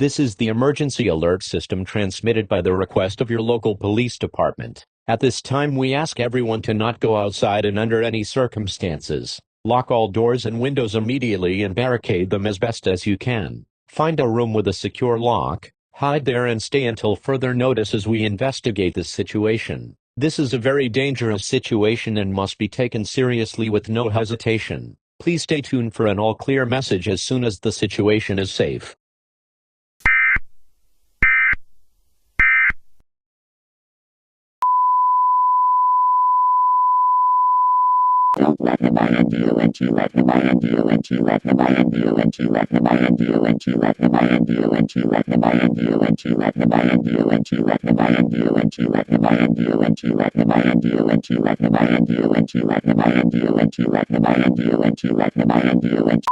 This is the emergency alert system transmitted by the request of your local police department. At this time, we ask everyone to not go outside and under any circumstances. Lock all doors and windows immediately and barricade them as best as you can. Find a room with a secure lock, hide there and stay until further notice as we investigate this situation. This is a very dangerous situation and must be taken seriously with no hesitation. Please stay tuned for an all-clear message as soon as the situation is safe. Don't let him IND you and you let him IND you and you let him IND you and you let him IND you and you let him IND you and you let him IND you and you let him IND you and you let him IND you and you let him IND you and you let him IND you and you let him IND you and you let him IND you and you let him IND you and you let him IND you and